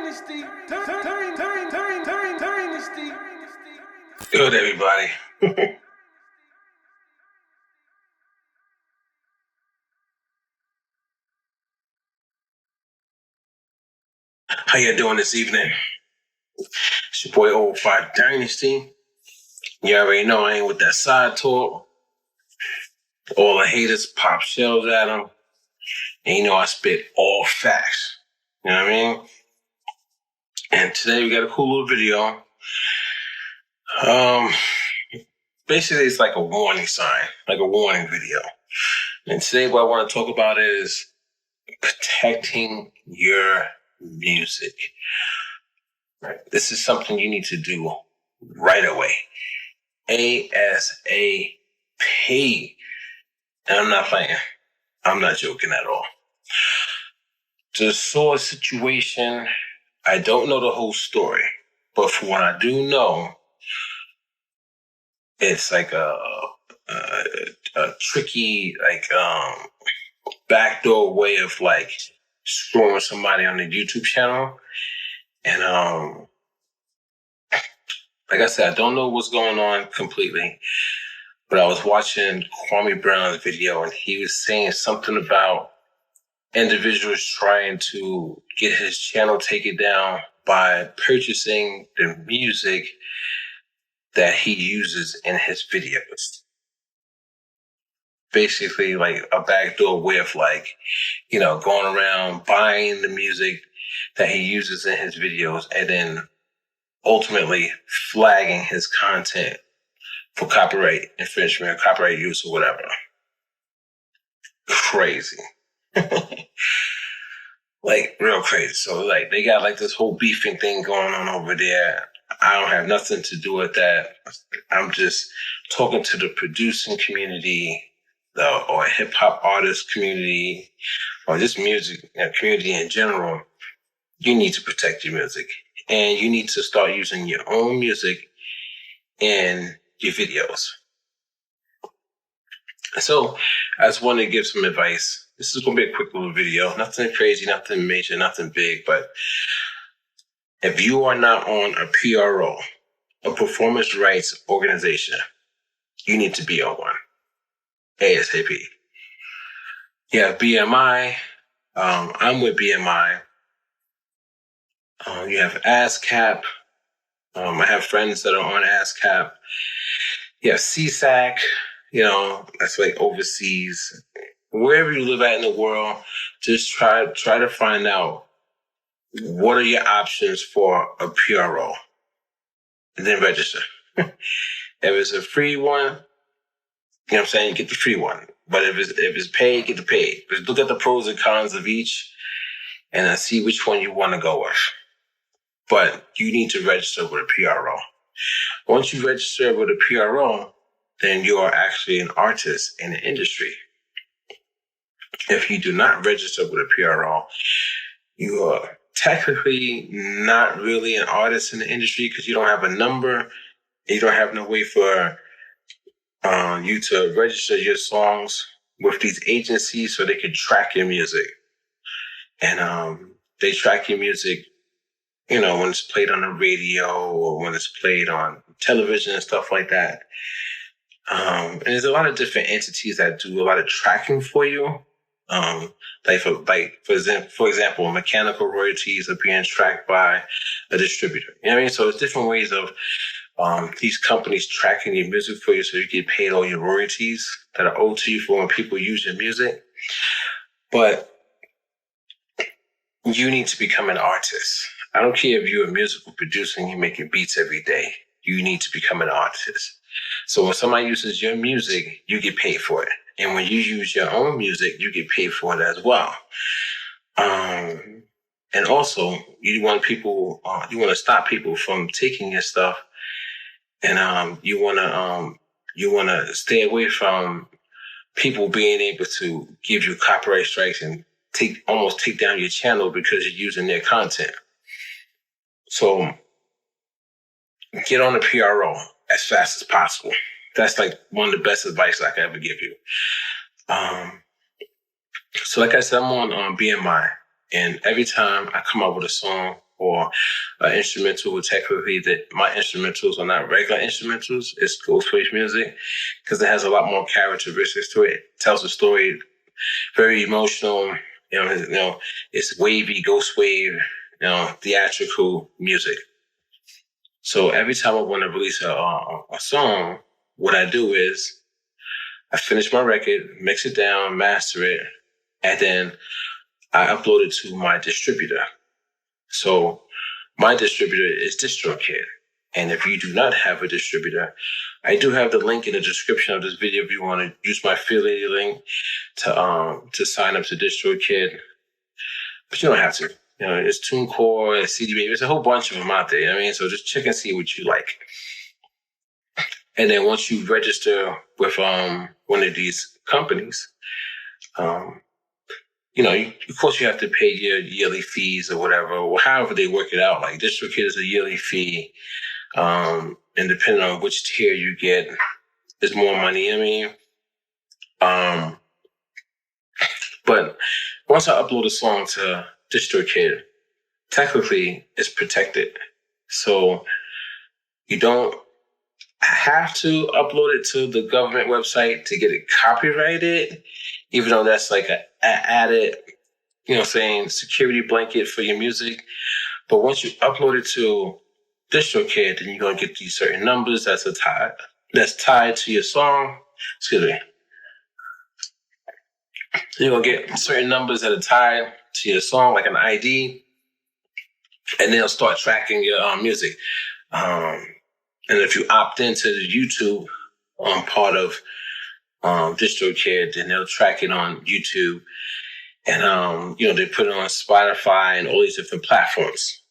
Dynasty. Good, everybody. How you doing this evening? It's your boy oO5 Dynasty. You already know I ain't with that side talk. All the haters pop shells at them. And you know I spit all facts. You know what I mean? And today we got a cool little video. Basically it's like a warning sign, like a warning video. And today what I want to talk about is protecting your music. Right? This is something you need to do right away. ASAP. And I'm not playing. I'm not joking at all. Just saw a situation. I don't know the whole story, but from what I do know, it's like a tricky, backdoor way of like screwing somebody on the YouTube channel. And like I said, I don't know what's going on completely, but I was watching Kwame Brown's video and he was saying something about individuals trying to get his channel taken down by purchasing the music that he uses in his videos. Basically like a backdoor way of like, you know, going around buying the music that he uses in his videos and then ultimately flagging his content for copyright infringement, copyright use or whatever. Crazy. Like real crazy. So like they got like this whole beefing thing going on over there. I don't have nothing to do with that. I'm just talking to the producing community, or hip hop artist community, or just music community in general. You need to protect your music, and you need to start using your own music in your videos. So I just wanted to give some advice. This is going to be a quick little video. Nothing crazy, nothing major, nothing big. But if you are not on a PRO, a performance rights organization, you need to be on one. ASAP. You have BMI. I'm with BMI. You have ASCAP. I have friends that are on ASCAP. You have CSAC. You know, that's like overseas. Wherever you live at in the world, just try to find out what are your options for a PRO, and then register. If it's a free one, you know what I'm saying, you get the free one. But if it's paid, get the paid. Just look at the pros and cons of each, and see which one you want to go with. But you need to register with a PRO. Once you register with a PRO, then you are actually an artist in the industry. If you do not register with a PRO, you are technically not really an artist in the industry because you don't have a number. You don't have no way for you to register your songs with these agencies so they can track your music. And they track your music, you know, when it's played on the radio or when it's played on television and stuff like that. And there's a lot of different entities that do a lot of tracking for you. For example, mechanical royalties are being tracked by a distributor. You know what I mean? So it's different ways of these companies tracking your music for you so you get paid all your royalties that are owed to you for when people use your music. But you need to become an artist. I don't care if you're a musical producer and you're making beats every day. You need to become an artist. So when somebody uses your music, you get paid for it. And when you use your own music, you get paid for it as well. And also, you want to stop people from taking your stuff, and you want to stay away from people being able to give you copyright strikes and almost take down your channel because you're using their content. So get on a PRO as fast as possible. That's like one of the best advice I could ever give you. So like I said, I'm on BMI, and every time I come out with a song, or instrumental. Technically, that my instrumentals are not regular instrumentals. It's Ghost Wav music because it has a lot more characteristics to it. It tells a story, very emotional. It's wavy, ghost wave, theatrical music. So every time I want to release a song, what I do is I finish my record, mix it down, master it, and then I upload it to my distributor. So my distributor is DistroKid. And if you do not have a distributor, I do have the link in the description of this video if you want to use my affiliate link to sign up to DistroKid. But you don't have to. It's TuneCore, it's CD Baby, there's a whole bunch of them out there. So just check and see what you like. And then once you register with one of these companies, of course you have to pay your yearly fees or whatever, or however they work it out. Like DistroKid is a yearly fee. And depending on which tier you get, there's more money. But once I upload a song to DistroKid, technically it's protected. So you don't have to upload it to the government website to get it copyrighted, even though that's like an added, security blanket for your music. But once you upload it to DistroKid, then you're going to get these certain numbers that's tied to your song. Excuse me. You're going to get certain numbers that are tied to your song, like an ID, and they'll start tracking your music. And if you opt into the YouTube part of DistroKid, then they'll track it on YouTube. And, they put it on Spotify and all these different platforms.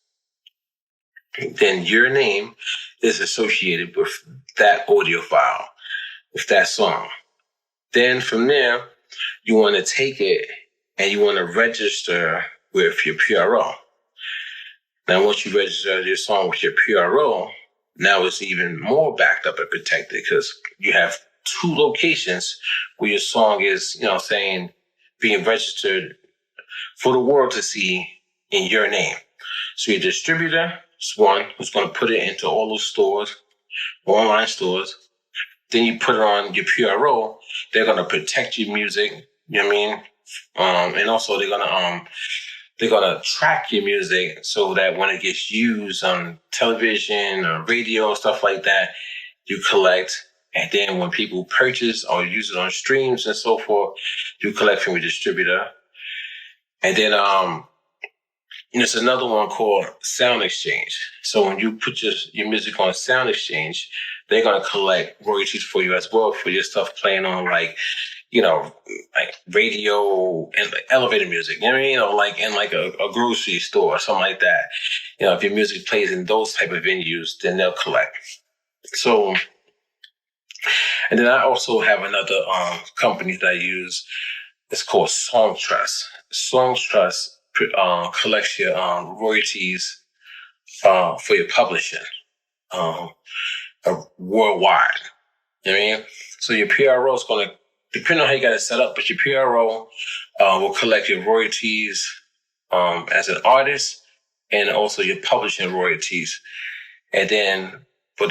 Then your name is associated with that audio file, with that song. Then from there, you want to take it and you want to register with your PRO. Now, once you register your song with your PRO, now it's even more backed up and protected because you have two locations where your song is, being registered for the world to see in your name. So your distributor is one who's going to put it into all those stores, online stores. Then you put it on your PRO. They're going to protect your music. And also they're going to track your music so that when it gets used on television or radio, stuff like that, you collect. And then when people purchase or use it on streams and so forth, you collect from your distributor. And then there's another one called Sound Exchange. So when you put your music on Sound Exchange, they're going to collect royalties for you as well for your stuff playing on like radio and like elevator music, like in like a grocery store or something like that. If your music plays in those type of venues, then they'll collect. So, and then I also have another company that I use. It's called Songtrust. Songtrust collects your royalties for your publishing worldwide. So your PRO is going to, depending on how you got it set up, but your PRO will collect your royalties as an artist and also your publishing royalties. And then for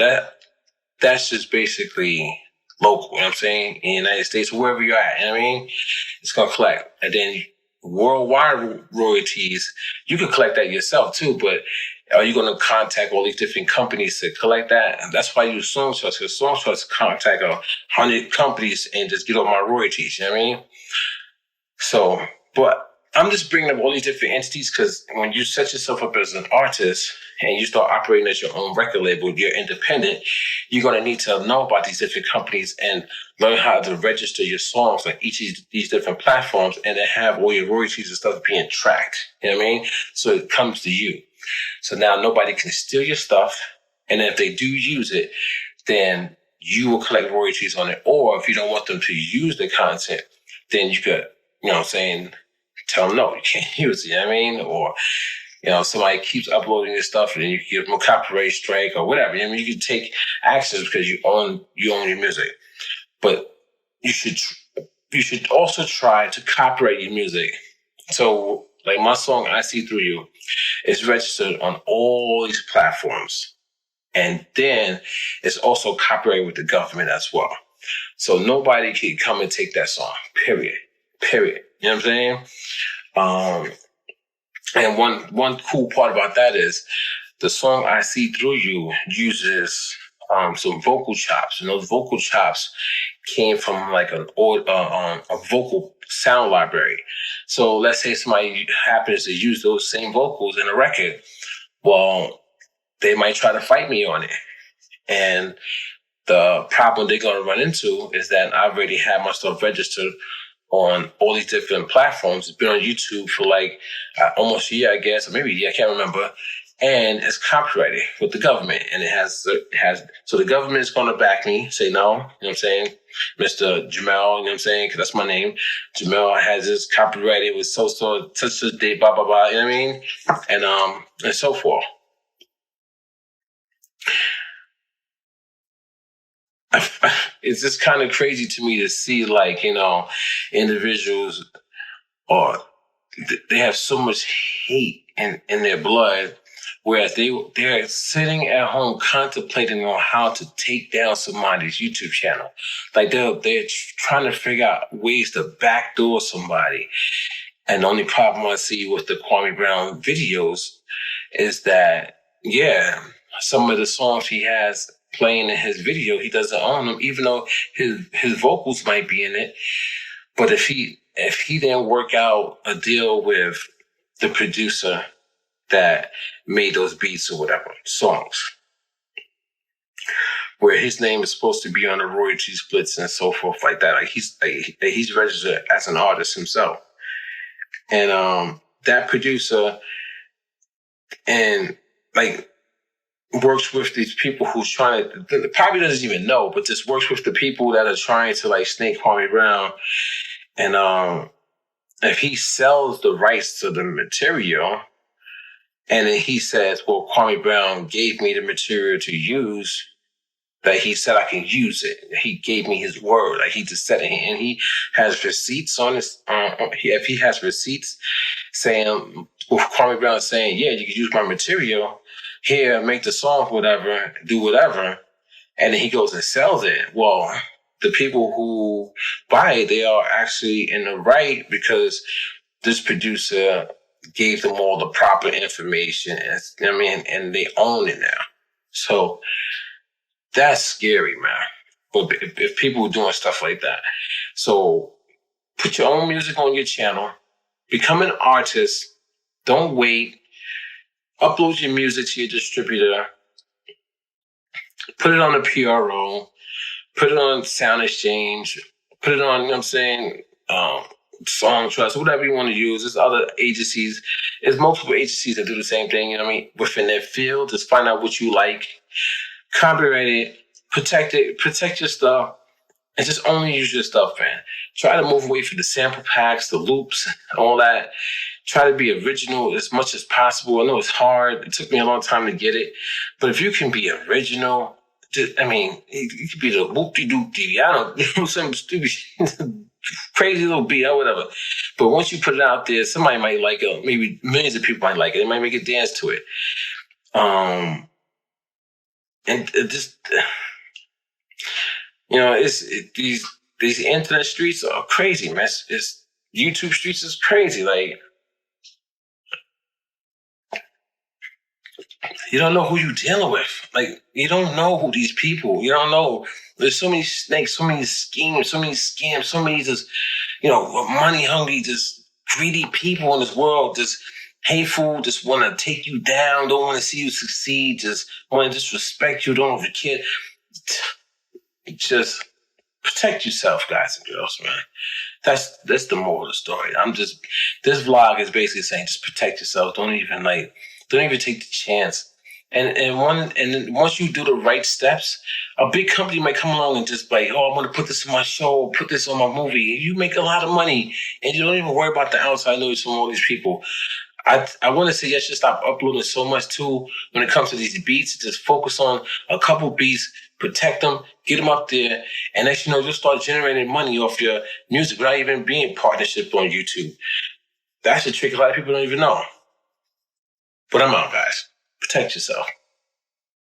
that's just basically local, in the United States, wherever you're at, it's going to collect. And then worldwide royalties, you can collect that yourself too, but are you going to contact all these different companies to collect that? And that's why I use Songtrust, because Songtrust contact 100 companies and just get all my royalties, So, but I'm just bringing up all these different entities because when you set yourself up as an artist and you start operating as your own record label, you're independent, you're going to need to know about these different companies and learn how to register your songs on each of these different platforms and then have all your royalties and stuff being tracked. So it comes to you. So now nobody can steal your stuff. And if they do use it, then you will collect royalties on it. Or if you don't want them to use the content, then you could, tell them, no, you can't use it, or, somebody keeps uploading this stuff and then you give them a copyright strike or whatever. You can take actions because you own your music. But you should also try to copyright your music. So like my song, I See Through You, It's registered on all these platforms. And then it's also copyrighted with the government as well. So nobody can come and take that song, period. You know what I'm saying? And one cool part about that is the song I See Through You uses some vocal chops. And those vocal chops came from like a vocal sound library. So let's say somebody happens to use those same vocals in a record. Well, they might try to fight me on it. And the problem they're going to run into is that I've already had my stuff registered on all these different platforms. It's been on YouTube for like almost a year, I guess, or maybe a year, I can't remember. And it's copyrighted with the government. And it has, so the government is going to back me, say no, you know what I'm saying? Mr. Jamel, you know what I'm saying? Because that's my name. Jamel has this copyrighted with such a date, blah, blah, blah, you know what I mean? And so forth. It's just kind of crazy to me to see, like, you know, individuals they have so much hate in their blood, whereas they're sitting at home contemplating on how to take down somebody's YouTube channel. Like they're trying to figure out ways to backdoor somebody. And the only problem I see with the Kwame Brown videos is that, yeah, some of the songs he has playing in his video, he doesn't own them, even though his vocals might be in it. But if he didn't work out a deal with the producer that made those beats or whatever, songs, where his name is supposed to be on the royalty splits and so forth like that, like he's registered as an artist himself. And that producer and like works with these people who's trying to, probably doesn't even know, but just works with the people that are trying to like snake Kwame Brown. And if he sells the rights to the material and then he says, well, Kwame Brown gave me the material to use, that he said I can use it. He gave me his word. Like he just said it. And he has receipts on his, if he has receipts saying, with Kwame Brown saying, yeah, you can use my material here, make the song, whatever, do whatever. And then he goes and sells it. Well, the people who buy it, they are actually in the right because this producer gave them all the proper information. And they own it now. So that's scary, man. But if people are doing stuff like that. So put your own music on your channel. Become an artist. Don't wait. Upload your music to your distributor. Put it on a PRO. Put it on Sound Exchange. Put it on, you know what I'm saying, Song Trust, whatever you want to use. There's other agencies. There's multiple agencies that do the same thing, you know what I mean? Within their field, just find out what you like. Copyright it. Protect your stuff. And just only use your stuff, man. Try to move away from the sample packs, the loops, all that. Try to be original as much as possible. I know it's hard. It took me a long time to get it. But if you can be original, you could be the whoop-de-doop-de. I don't know, some stupid, crazy little beat or whatever. But once you put it out there, somebody might like it. Maybe millions of people might like it. They might make a dance to it. And it just, you know, these internet streets are crazy, man. It's YouTube streets is crazy. Like, you don't know who you're dealing with. Like, you don't know who these people, you don't know. There's so many snakes, so many schemes, so many scams, so many just, you know, money hungry, just greedy people in this world, just hateful, just want to take you down, don't want to see you succeed, just want to disrespect you, don't have a kid. Just protect yourself, guys and girls, man. That's the moral of the story. This vlog is basically saying just protect yourself. Don't even take the chance. And once you do the right steps, a big company might come along and just like, oh, I'm going to put this in my show, put this on my movie. And you make a lot of money and you don't even worry about the outside noise from all these people. I want to say you should stop uploading so much too when it comes to these beats. Just focus on a couple beats, protect them, get them up there, and next you'll start generating money off your music without even being partnership on YouTube. That's a trick a lot of people don't even know. But I'm out, guys. Protect yourself.